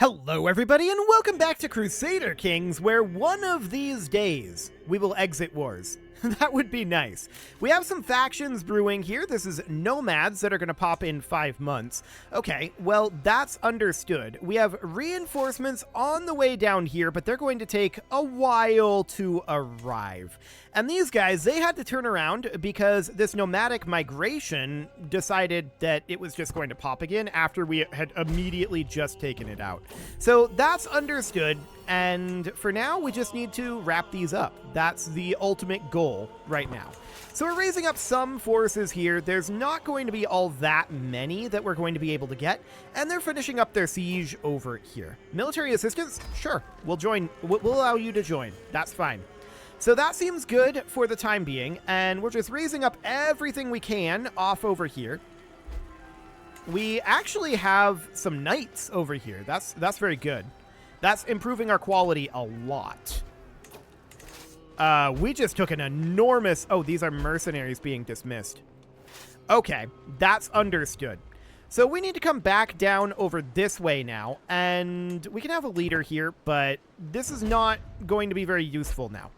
Hello everybody and welcome back to Crusader Kings, where one of these days we will exit wars. That would be nice. We have some factions brewing here. This is nomads that are going to pop in 5 months. Okay, well, that's understood. We have reinforcements on the way down here, but they're going to take a while to arrive. And these guys, they had to turn around because this nomadic migration decided that it was just going to pop again after we had immediately just taken it out. So that's understood. And for now, we just need to wrap these up. That's the ultimate goal right now. So we're raising up some forces here. There's not going to be all that many that we're going to be able to get. And they're finishing up their siege over here. Military assistance? Sure. We'll join. We'll allow you to join. That's fine. So that seems good for the time being. And we're just raising up everything we can off over here. We actually have some knights over here. That's very good. That's improving our quality a lot. We just took an enormous... Oh, these are mercenaries being dismissed. Okay, that's understood. So we need to come back down over this way now, and we can have a leader here, but this is not going to be very useful now.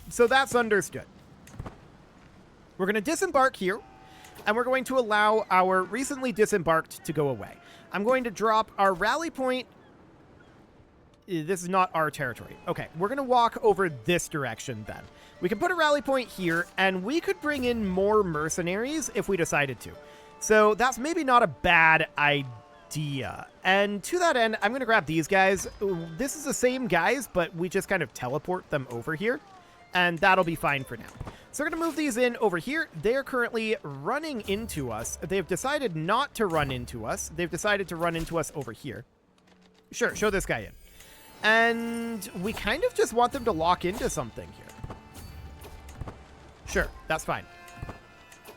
So that's understood. We're going to disembark here, and we're going to allow our recently disembarked to go away. I'm going to drop our rally point. This is not our territory. Okay, we're going to walk over this direction then. We can put a rally point here, and we could bring in more mercenaries if we decided to. So that's maybe not a bad idea. And to that end, I'm going to grab these guys. This is the same guys, but we just kind of teleport them over here, and that'll be fine for now. So we're going to move these in over here. They're currently running into us. They've decided not to run into us. They've decided to run into us over here. Sure, show this guy in. And we kind of just want them to lock into something here. Sure, that's fine.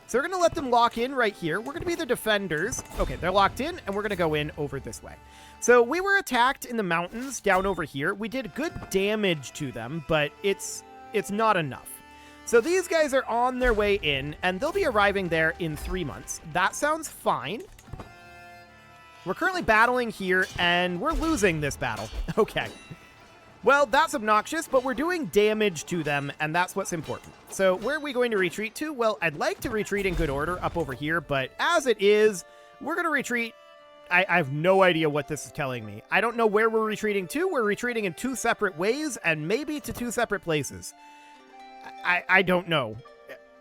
So we're going to let them lock in right here. We're going to be the defenders. Okay, they're locked in, and we're going to go in over this way. So we were attacked in the mountains down over here. We did good damage to them, but it's not enough. So these guys are on their way in, and they'll be arriving there in 3 months. That sounds fine. We're currently battling here, and we're losing this battle. Okay. Well, that's obnoxious, but we're doing damage to them, and that's what's important. So where are we going to retreat to? Well, I'd like to retreat in good order up over here, but as it is, we're going to retreat. I have no idea what this is telling me. I don't know where we're retreating to. We're retreating in 2 separate ways, and maybe to 2 separate places. I don't know.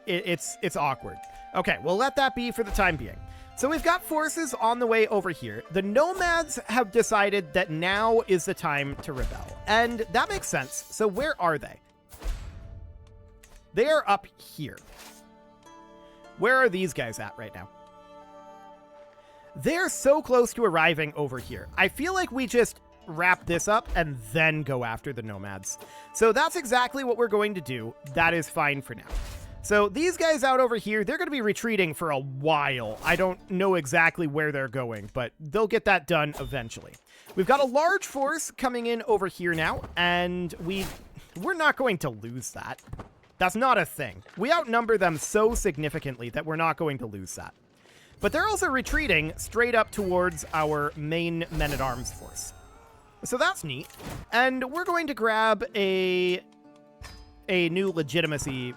It's awkward. Okay, we'll let that be for the time being. So we've got forces on the way over here. The nomads have decided that now is the time to rebel. And that makes sense. So where are they? They are up here. Where are these guys at right now? They're so close to arriving over here. I feel like we just wrap this up and then go after the nomads. So that's exactly what we're going to do. That is fine for now. So these guys out over here, they're going to be retreating for a while. I don't know exactly where they're going, but they'll get that done eventually. We've got a large force coming in over here now, and we're not going to lose that. That's not a thing. We outnumber them so significantly that we're not going to lose that. But they're also retreating straight up towards our main men-at-arms force. So that's neat. And we're going to grab a new legitimacy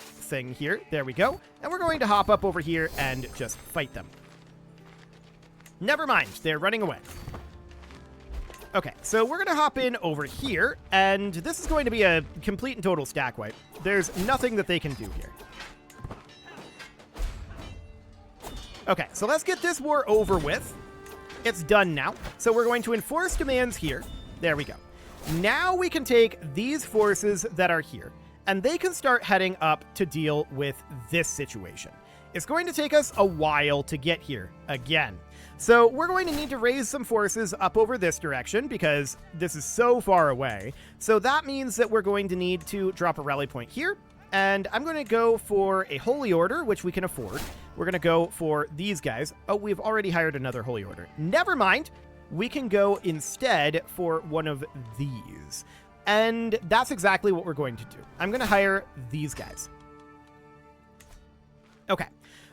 thing here. There we go. And we're going to hop up over here and just fight them. Never mind. They're running away. Okay, so we're going to hop in over here, and this is going to be a complete and total stack wipe. There's nothing that they can do here. Okay, so let's get this war over with. It's done now. So we're going to enforce demands here. There we go. Now we can take these forces that are here, and they can start heading up to deal with this situation. It's going to take us a while to get here again. So we're going to need to raise some forces up over this direction because this is so far away. So that means that we're going to need to drop a rally point here. And I'm going to go for a holy order, which we can afford. We're going to go for these guys. Oh, we've already hired another holy order. Never mind. We can go instead for one of these. And that's exactly what we're going to do. I'm going to hire these guys. Okay.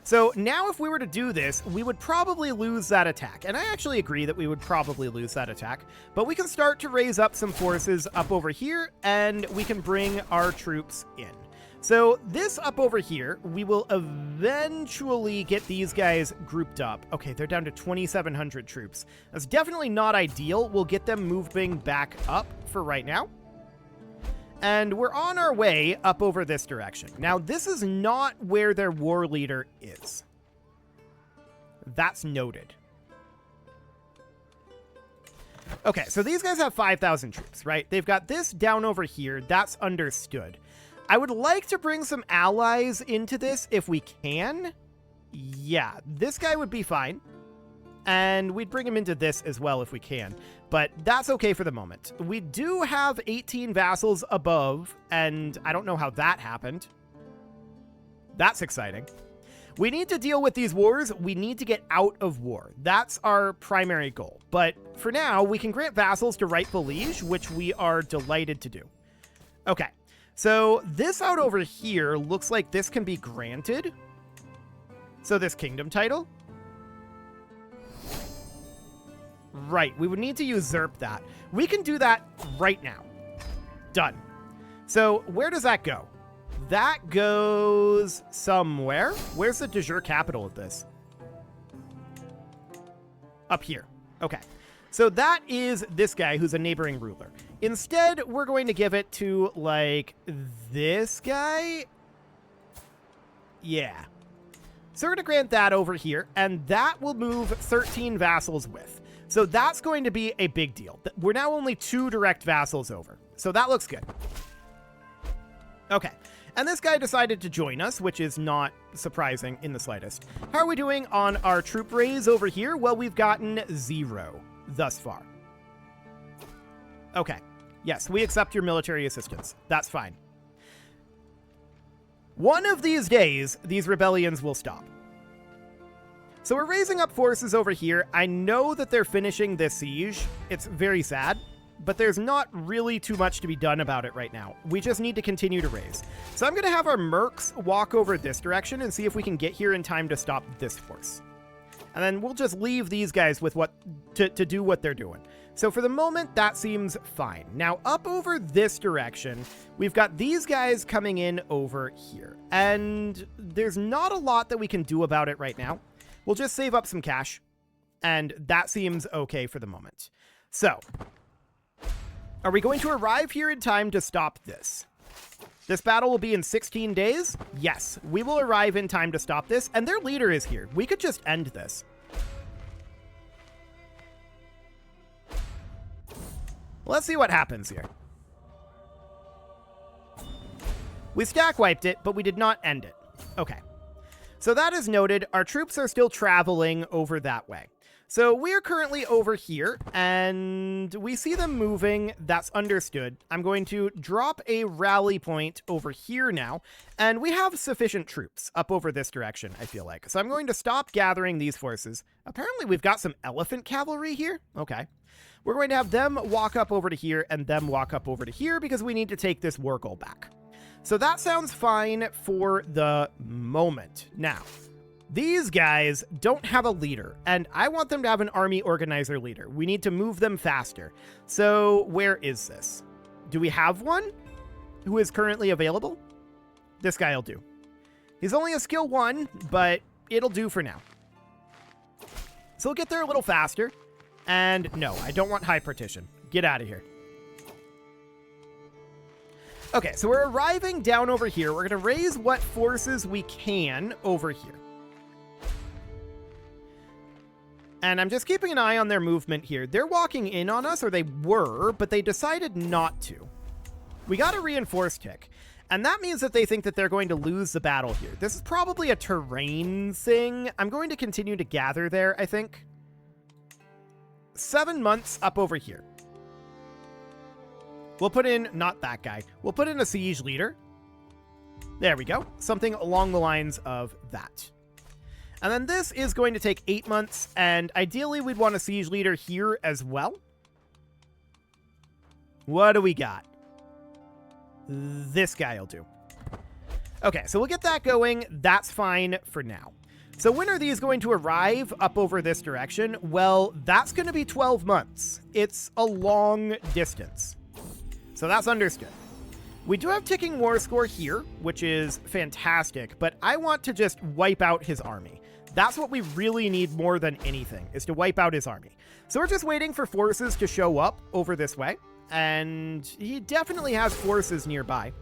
So now if we were to do this, we would probably lose that attack. And I actually agree that we would probably lose that attack. But we can start to raise up some forces up over here, and we can bring our troops in. So this up over here, we will eventually get these guys grouped up. Okay, they're down to 2,700 troops. That's definitely not ideal. We'll get them moving back up for right now. And we're on our way up over this direction. Now, this is not where their war leader is. That's noted. Okay, so these guys have 5,000 troops, right? They've got this down over here. That's understood. I would like to bring some allies into this if we can. Yeah, this guy would be fine. And we'd bring him into this as well if we can. But that's okay for the moment. We do have 18 vassals above, and I don't know how that happened. That's exciting. We need to deal with these wars. We need to get out of war. That's our primary goal. But for now, we can grant vassals to rightful liege, which we are delighted to do. Okay, so this out over here looks like this can be granted. So this kingdom title. Right, we would need to usurp that. We can do that right now. Done. So where does that go? That goes somewhere. Where's the de jure capital of this? Up here. Okay. So that is this guy who's a neighboring ruler. Instead, we're going to give it to, like, this guy. Yeah. So we're going to grant that over here, and that will move 13 vassals with. So that's going to be a big deal. We're now only 2 direct vassals over. So that looks good. Okay. And this guy decided to join us, which is not surprising in the slightest. How are we doing on our troop raise over here? Well, we've gotten 0 thus far. Okay. Yes, we accept your military assistance. That's fine. One of these days, these rebellions will stop. So we're raising up forces over here. I know that they're finishing this siege. It's very sad, but there's not really too much to be done about it right now. We just need to continue to raise. So I'm going to have our mercs walk over this direction and see if we can get here in time to stop this force. And then we'll just leave these guys with what to do what they're doing. So for the moment, that seems fine. Now, up over this direction, we've got these guys coming in over here. And there's not a lot that we can do about it right now. We'll just save up some cash, and that seems okay for the moment. So, are we going to arrive here in time to stop this? This battle will be in 16 days? Yes, we will arrive in time to stop this, and their leader is here. We could just end this. Let's see what happens here. We stack wiped it, but we did not end it. Okay. So that is noted. Our troops are still traveling over that way. So we're currently over here, and we see them moving. That's understood. I'm going to drop a rally point over here now, and we have sufficient troops up over this direction, I feel like. So I'm going to stop gathering these forces. Apparently we've got some elephant cavalry here. Okay. We're going to have them walk up over to here and them walk up over to here because we need to take this war goal back. So that sounds fine for the moment. Now, these guys don't have a leader, and I want them to have an army organizer leader. We need to move them faster. So where is this? Do we have one who is currently available? This guy will do. He's only a skill 1, but it'll do for now. So we'll get there a little faster. And no, I don't want high partition. Get out of here. Okay, so we're arriving down over here. We're going to raise what forces we can over here. And I'm just keeping an eye on their movement here. They're walking in on us, or they were, but they decided not to. We got a reinforced tick. And that means that they think that they're going to lose the battle here. This is probably a terrain thing. I'm going to continue to gather there, I think. 7 months up over here. We'll put in, not that guy, we'll put in a siege leader. There we go. Something along the lines of that. And then this is going to take 8 months, and ideally we'd want a siege leader here as well. What do we got? This guy will do. Okay, so we'll get that going. That's fine for now. So when are these going to arrive up over this direction? Well, that's going to be 12 months. It's a long distance. So that's understood. We do have ticking war score here, which is fantastic, but I want to just wipe out his army. That's what we really need more than anything, is to wipe out his army. So we're just waiting for forces to show up over this way, and he definitely has forces nearby.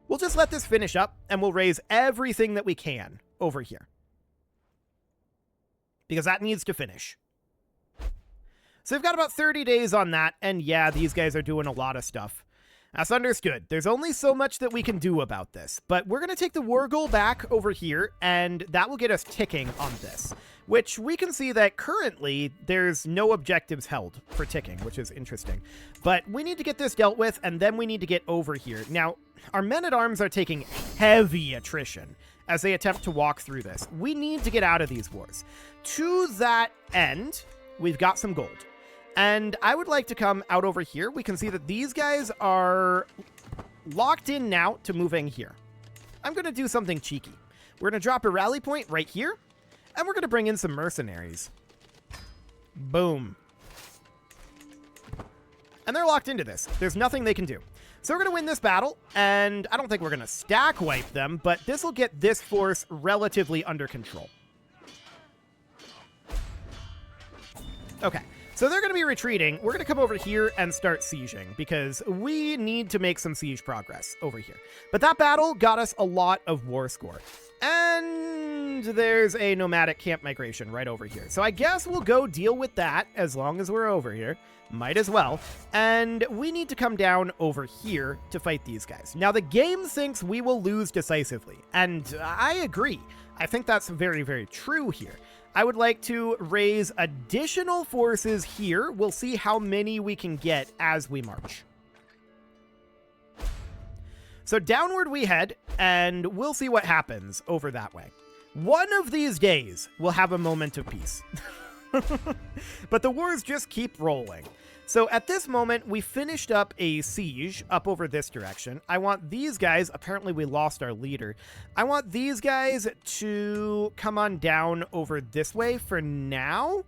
We'll just let this finish up, and we'll raise everything that we can over here. Because that needs to finish. So we've got about 30 days on that, and yeah, these guys are doing a lot of stuff. That's understood. There's only so much that we can do about this, but we're going to take the war goal back over here, and that will get us ticking on this, which we can see that currently there's no objectives held for ticking, which is interesting. But we need to get this dealt with, and then we need to get over here. Now, our men-at-arms are taking heavy attrition as they attempt to walk through this. We need to get out of these wars. To that end, we've got some gold. And I would like to come out over here. We can see that these guys are locked in now to moving here. I'm going to do something cheeky. We're going to drop a rally point right here, and we're going to bring in some mercenaries. Boom. And they're locked into this. There's nothing they can do. So we're going to win this battle, and I don't think we're going to stack wipe them, but this will get this force relatively under control. Okay. So they're going to be retreating. We're going to come over here and start sieging because we need to make some siege progress over here. But that battle got us a lot of war score. And there's a nomadic camp migration right over here. So I guess we'll go deal with that as long as we're over here. Might as well. And we need to come down over here to fight these guys. Now, the game thinks we will lose decisively. And I agree. I think that's very, very true here. I would like to raise additional forces here. We'll see how many we can get as we march. So downward we head, and we'll see what happens over that way. One of these days, we'll have a moment of peace. But the wars just keep rolling. So at this moment, we finished up a siege up over this direction. I want these guys, apparently we lost our leader. I want these guys to come on down over this way for now.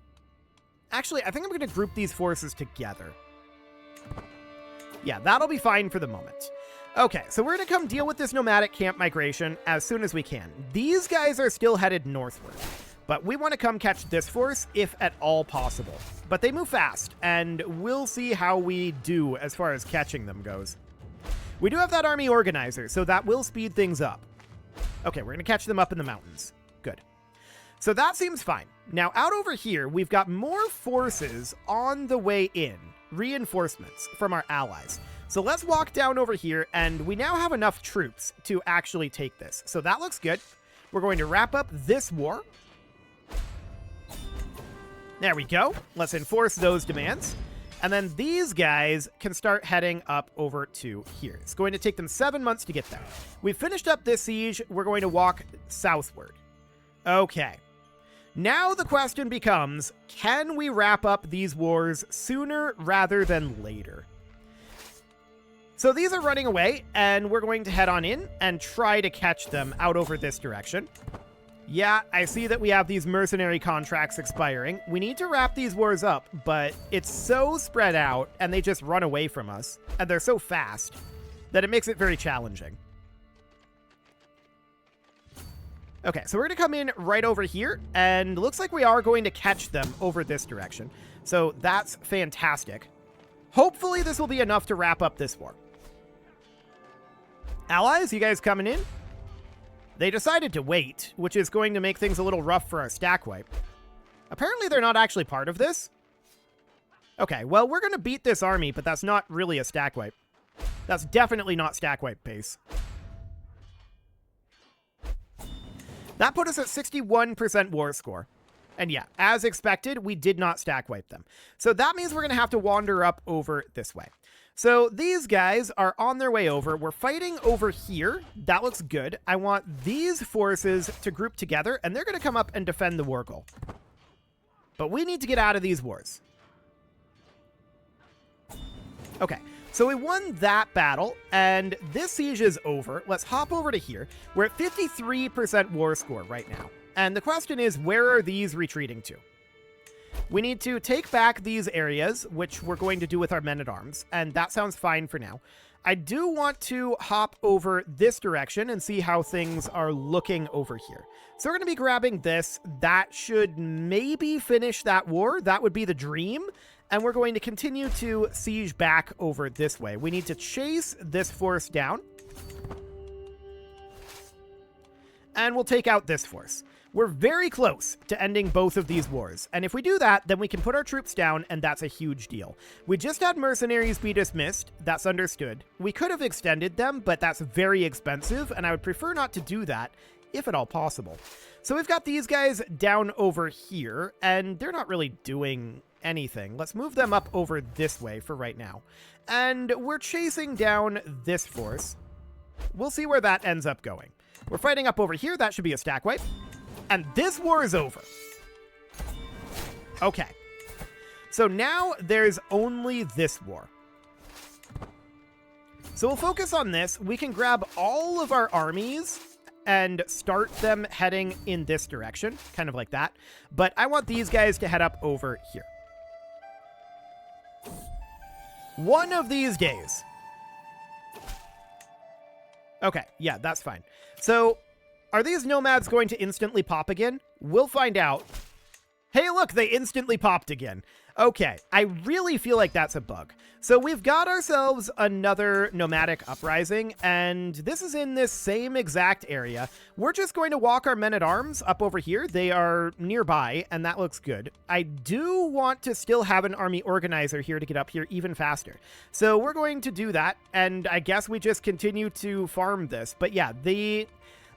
Actually, I think I'm going to group these forces together. Yeah, that'll be fine for the moment. Okay, so we're going to come deal with this nomadic camp migration as soon as we can. These guys are still headed northward. But we want to come catch this force if at all possible. But they move fast, and we'll see how we do as far as catching them goes. We do have that army organizer, so that will speed things up. Okay, we're going to catch them up in the mountains. Good. So that seems fine. Now, out over here, we've got more forces on the way in. Reinforcements from our allies. So let's walk down over here, and we now have enough troops to actually take this. So that looks good. We're going to wrap up this war. There we go. Let's enforce those demands. And then these guys can start heading up over to here. It's going to take them 7 months to get there. We've finished up this siege. We're going to walk southward. Okay. Now the question becomes, can we wrap up these wars sooner rather than later? So these are running away, and we're going to head on in and try to catch them out over this direction. Yeah, I see that we have these mercenary contracts expiring. We need to wrap these wars up, but it's so spread out, and they just run away from us, and they're so fast, that it makes it very challenging. Okay, so we're going to come in right over here, and looks like we are going to catch them over this direction. So that's fantastic. Hopefully this will be enough to wrap up this war. Allies, you guys coming in? They decided to wait, which is going to make things a little rough for our stack wipe. Apparently they're not actually part of this. Okay, well, we're going to beat this army, but that's not really a stack wipe. That's definitely not stack wipe pace. That put us at 61% war score. And yeah, as expected, we did not stack wipe them. So that means we're going to have to wander up over this way. So these guys are on their way over. We're fighting over here. That looks good. I want these forces to group together, and they're going to come up and defend the war goal. But we need to get out of these wars. Okay, So we won that battle, and this siege is over. Let's hop over to here. We're at 53% war score right now. And the question is, where are these retreating to? We need to take back these areas, which we're going to do with our men-at-arms, and that sounds fine for now. I do want to hop over this direction and see how things are looking over here. So we're going to be grabbing this. That should maybe finish that war. That would be the dream. And we're going to continue to siege back over this way. We need to chase this force down. And we'll take out this force. We're very close to ending both of these wars. And if we do that, then we can put our troops down, and that's a huge deal. We just had mercenaries be dismissed. That's understood. We could have extended them, but that's very expensive, and I would prefer not to do that, if at all possible. So we've got these guys down over here, and they're not really doing anything. Let's move them up over this way for right now. And we're chasing down this force. We'll see where that ends up going. We're fighting up over here. That should be a stack wipe. And this war is over. Okay. So now there's only this war. So we'll focus on this. We can grab all of our armies and start them heading in this direction, kind of like that. But I want these guys to head up over here. One of these days. Okay, yeah, that's fine. So, are these nomads going to instantly pop again? We'll find out. Hey, look, they instantly popped again. Okay, I really feel like that's a bug. So we've got ourselves another nomadic uprising, and this is in this same exact area. We're just going to walk our men-at-arms up over here. They are nearby, and that looks good. I do want to still have an army organizer here to get up here even faster. So we're going to do that, and I guess we just continue to farm this. But yeah, the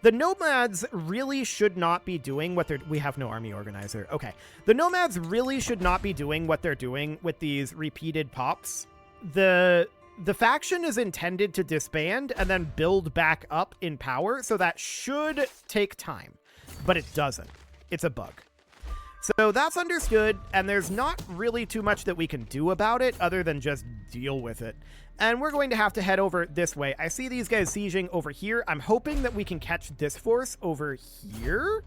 nomads really should not be doing what they're... We have no army organizer. Okay. The nomads really should not be doing what they're doing with these repeated pops. The faction is intended to disband and then build back up in power, so that should take time. But it doesn't. It's a bug. So that's understood, and there's not really too much that we can do about it other than just deal with it. And we're going to have to head over this way. I see these guys sieging over here. I'm hoping that we can catch this force over here.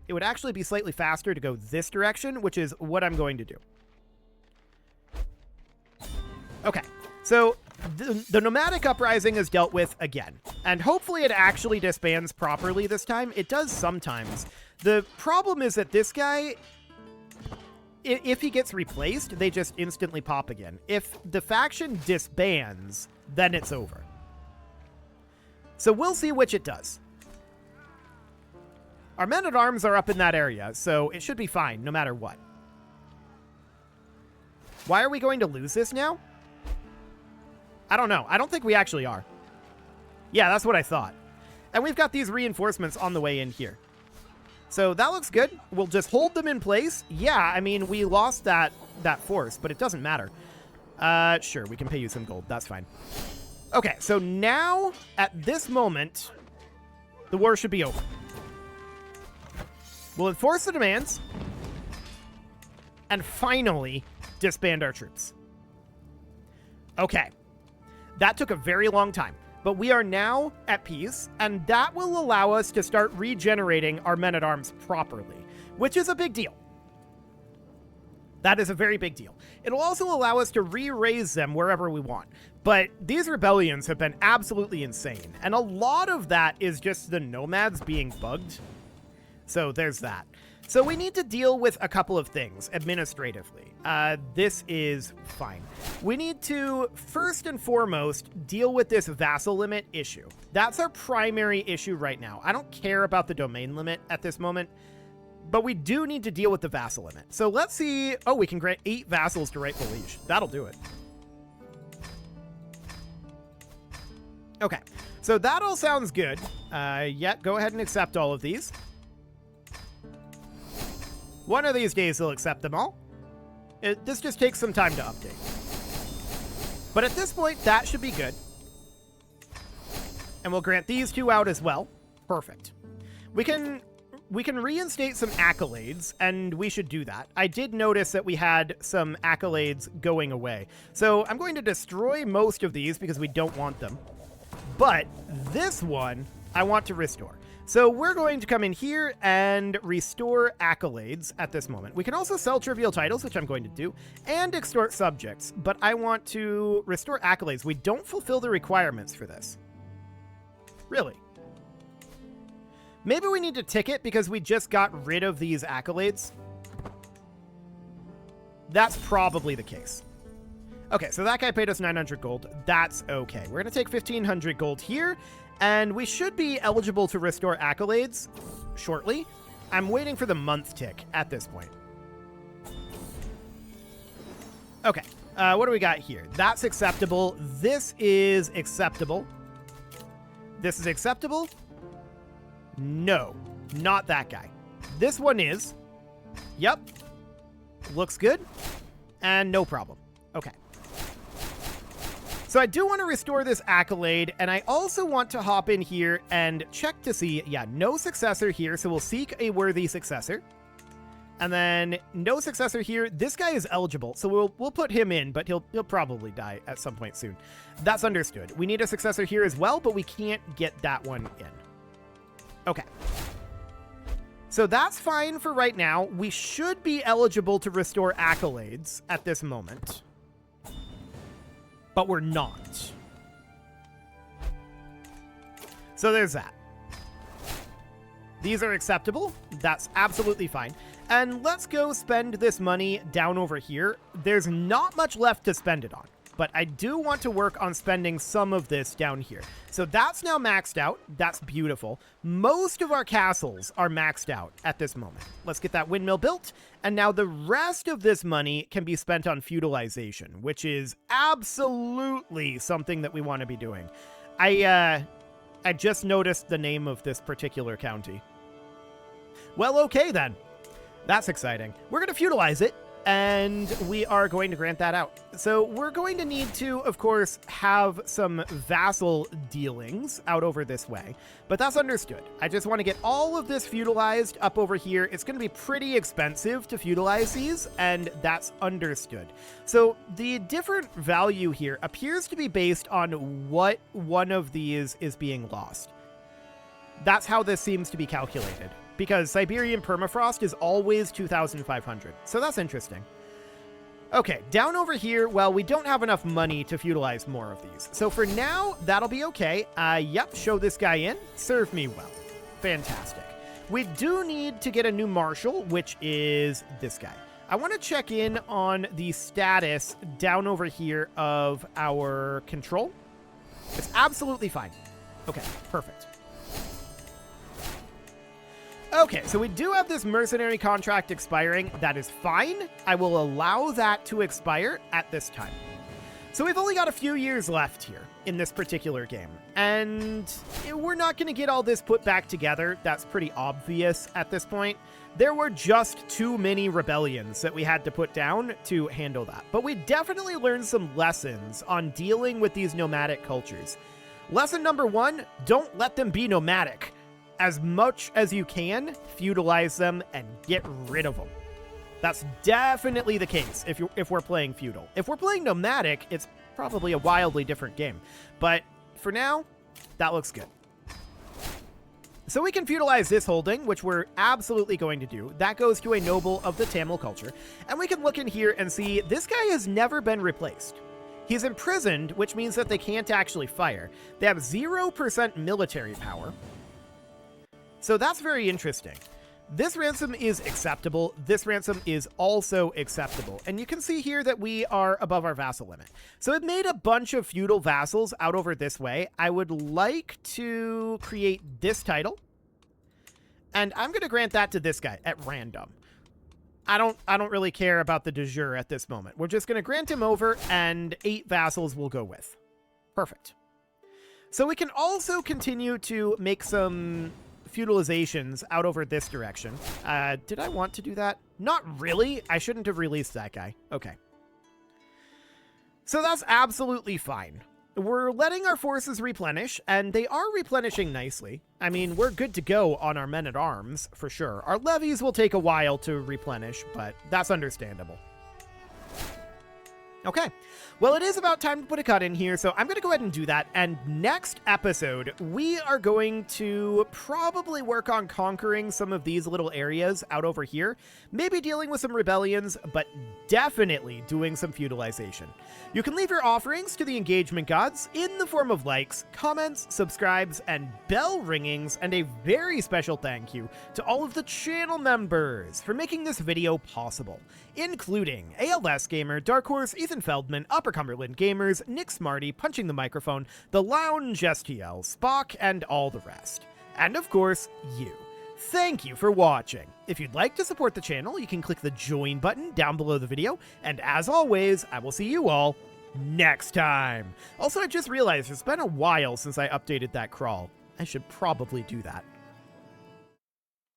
It would actually be slightly faster to go this direction, which is what I'm going to do. Okay, so the nomadic uprising is dealt with again. And hopefully it actually disbands properly this time. It does sometimes. The problem is that this guy... If he gets replaced, they just instantly pop again. If the faction disbands, then it's over. So we'll see which it does. Our men-at-arms are up in that area, so it should be fine, no matter what. Why are we going to lose this now? I don't know. I don't think we actually are. Yeah, that's what I thought. And we've got these reinforcements on the way in here. So that looks good. We'll just hold them in place. Yeah, I mean, we lost that force, but it doesn't matter. Sure, we can pay you some gold. That's fine. Okay, so now, at this moment, the war should be over. We'll enforce the demands. And finally, disband our troops. Okay. That took a very long time. But we are now at peace, and that will allow us to start regenerating our men-at-arms properly, which is a big deal. That is a very big deal. It'll also allow us to re-raise them wherever we want. But these rebellions have been absolutely insane, and a lot of that is just the nomads being bugged. So there's that. So we need to deal with a couple of things administratively. This is fine. We need to, first and foremost, deal with this vassal limit issue. That's our primary issue right now. I don't care about the domain limit at this moment, but we do need to deal with the vassal limit. So let's see. Oh, we can grant 8 vassals to rightful liege. That'll do it. Okay, so that all sounds good. Yeah, go ahead and accept all of these. One of these days, they'll accept them all. This just takes some time to update. But at this point, that should be good. And we'll grant these 2 out as well. Perfect. We can we can reinstate some accolades, and we should do that. I did notice that we had some accolades going away. So I'm going to destroy most of these because we don't want them. But this one, I want to restore. So we're going to come in here and restore accolades at this moment. We can also sell trivial titles, which I'm going to do, and extort subjects. But I want to restore accolades. We don't fulfill the requirements for this. Really. Maybe we need to ticket because we just got rid of these accolades. That's probably the case. Okay, so that guy paid us 900 gold. That's okay. We're going to take 1,500 gold here, and we should be eligible to restore accolades shortly. I'm waiting for the month tick at this point. Okay, what do we got here? That's acceptable. This is acceptable. This is acceptable. No, not that guy. This one is. Yep. Looks good. And no problem. Okay. So I do want to restore this accolade, and I also want to hop in here and check to see, yeah, no successor here, so we'll seek a worthy successor. And then no successor here. This guy is eligible, so we'll put him in, but he'll probably die at some point soon. That's understood. We need a successor here as well, but we can't get that one in. Okay. So that's fine for right now. We should be eligible to restore accolades at this moment. But we're not. So there's that. These are acceptable. That's absolutely fine. And let's go spend this money down over here. There's not much left to spend it on, but I do want to work on spending some of this down here. So that's now maxed out. That's beautiful. Most of our castles are maxed out at this moment. Let's get that windmill built. And now the rest of this money can be spent on feudalization, which is absolutely something that we want to be doing. I just noticed the name of this particular county. Well, okay then. That's exciting. We're going to feudalize it, and we are going to grant that out. So we're going to need to, of course, have some vassal dealings out over this way, but that's understood. I just want to get all of this feudalized up over here. It's going to be pretty expensive to feudalize these, and that's understood. So the different value here appears to be based on what one of these is being lost. That's how this seems to be calculated, because Siberian permafrost is always 2,500. So that's interesting. Okay, down over here, well, we don't have enough money to feudalize more of these. So for now, that'll be okay. Yep, show this guy in. Serve me well. Fantastic. We do need to get a new marshal, which is this guy. I want to check in on the status down over here of our control. It's absolutely fine. Okay, perfect. Okay, so we do have this mercenary contract expiring. That is fine. I will allow that to expire at this time. So we've only got a few years left here in this particular game. And we're not going to get all this put back together. That's pretty obvious at this point. There were just too many rebellions that we had to put down to handle that. But we definitely learned some lessons on dealing with these nomadic cultures. Lesson number 1, don't let them be nomadic. As much as you can, feudalize them and get rid of them. That's definitely the case if we're playing feudal. If we're playing nomadic, it's probably a wildly different game. But for now, that looks good. So we can feudalize this holding, which we're absolutely going to do. That goes to a noble of the Tamil culture. And we can look in here and see this guy has never been replaced. He's imprisoned, which means that they can't actually fire. They have 0% military power. So that's very interesting. This ransom is acceptable. This ransom is also acceptable. And you can see here that we are above our vassal limit. So it made a bunch of feudal vassals out over this way. I would like to create this title. And I'm going to grant that to this guy at random. I don't really care about the de jure at this moment. We're just going to grant him over, and 8 vassals we'll go with. Perfect. So we can also continue to make some feudalizations out over this direction. Did I want to do that? Not really. I shouldn't have released that guy. Okay. So that's absolutely fine. we're letting our forces replenish, and they are replenishing nicely. I mean, we're good to go on our men-at-arms, for sure. Our levies will take a while to replenish, but that's understandable. Okay, well, it is about time to put a cut in here, so I'm going to go ahead and do that, and next episode, we are going to probably work on conquering some of these little areas out over here, maybe dealing with some rebellions, but definitely doing some feudalization. You can leave your offerings to the engagement gods in the form of likes, comments, subscribes, and bell ringings, and a very special thank you to all of the channel members for making this video possible, including ALS Gamer, Dark Horse, Ethan Feldman, Upper Cumberland Gamers, Nick Smarty, Punching the Microphone, The Lounge STL, Spock, and all the rest. And of course, you. Thank you for watching. If you'd like to support the channel, you can click the join button down below the video, and as always, I will see you all next time. Also, I just realized it's been a while since I updated that crawl. I should probably do that.